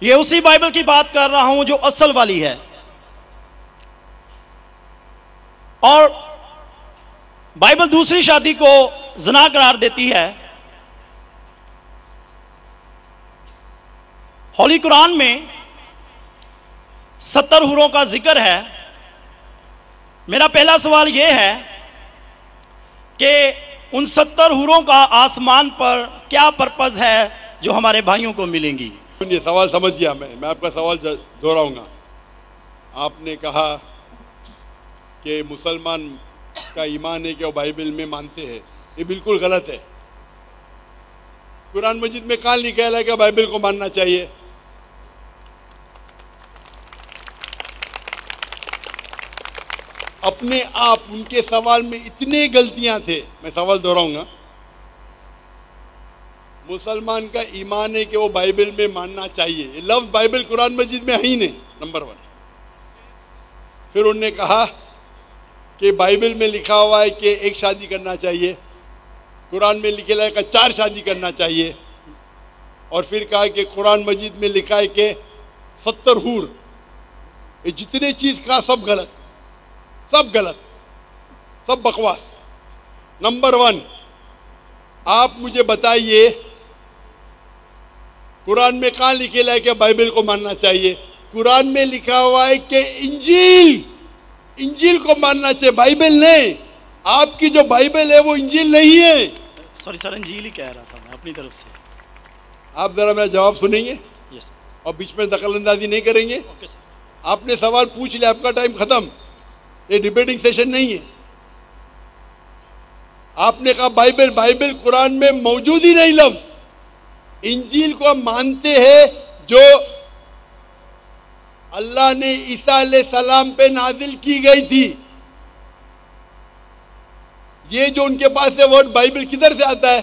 یہ اسی بائبل کی بات کر رہا ہوں جو اصل والی ہے. اور بائبل دوسری شادی کو زنا قرار دیتی ہے. ہولی قرآن میں 70 حوروں کا ذکر ہے. میرا پہلا سوال یہ ہے کہ ان 70 حوروں کا آسمان پر کیا پرپز ہے جو ہمارے بھائیوں کو ملیں گی؟ یہ سوال سمجھ گیا میں آپ کا سوال دہراؤں گا. آپ نے کہا کہ مسلمان کا ایمان ہے کہ وہ بائبل میں مانتے ہیں. یہ بالکل غلط ہے. قرآن مجید میں کہاں لکھا ہے کہ بائبل کو ماننا چاہیے؟ اپنے آپ ان کے سوال میں اتنے غلطیاں تھے. میں سوال دہراؤں گا. مسلمان کا ایمان ہے کہ وہ بائبل میں ماننا چاہیے. یہ لفظ بائبل قرآن مجید میں ہی نہیں. نمبر 1. پھر انہوں نے کہا کہ بائبل میں لکھا ہوا ہے کہ ایک شادی کرنا چاہیے, قرآن میں لکھا ہے کہ 4 شادی کرنا چاہیے, اور پھر کہا کہ قرآن مجید میں لکھا ہے کہ 70 حور. یہ جتنے چیز کہا سب غلط, سب غلط, سب بکواس. نمبر 1, آپ مجھے بتائیے قرآن میں کہاں لکھا ہے کہ بائبل کو ماننا چاہیے؟ قرآن میں لکھا ہوا ہے کہ انجیل کو ماننا چاہیے, بائبل نہیں. آپ کی جو بائبل ہے وہ انجیل نہیں ہے. سوری سر, انجیل ہی کہہ رہا تھا میں اپنی طرف سے. آپ ذرا میرا جواب سنیں گے یس اور بیچ میں دخل اندازی نہیں کریں گے؟ Okay sir. آپ نے سوال پوچھ لیا, آپ کا ٹائم ختم. یہ ڈیبیٹنگ سیشن نہیں ہے. آپ نے کہا بائبل قرآن میں موجود ہی نہیں لفظ. انجیل کو ہم مانتے ہیں جو اللہ نے عیسیٰ علیہ السلام پہ نازل کی گئی تھی. یہ جو ان کے پاس ہے ورڈ بائبل کدھر سے آتا ہے؟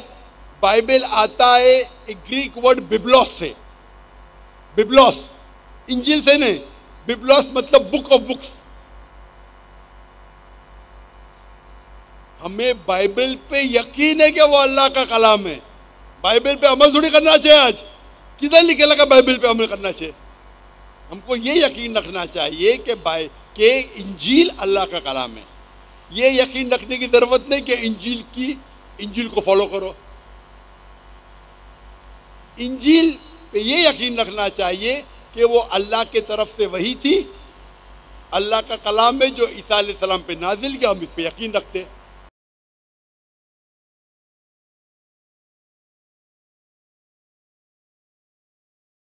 بائبل آتا ہے ایک گریک ورڈ ببلوس سے. ببلوس, انجیل سے نہیں. ببلوس مطلب بک آف بکس. ہمیں بائبل پہ یقین ہے کہ وہ اللہ کا کلام ہے. بائبل پہ عمل تھوڑی کرنا چاہیے. آج کدھر لکھے لگا بائبل پہ عمل کرنا چاہیے؟ ہم کو یہ یقین رکھنا چاہیے کہ انجیل اللہ کا کلام ہے. یہ یقین رکھنے کی ضرورت نہیں کہ انجیل کو فالو کرو. انجیل پہ یہ یقین رکھنا چاہیے کہ وہ اللہ کے طرف سے وحی تھی, اللہ کا کلام ہے جو عیسیٰ علیہ السلام پہ نازل کیا. ہم اس پہ یقین رکھتے ہیں.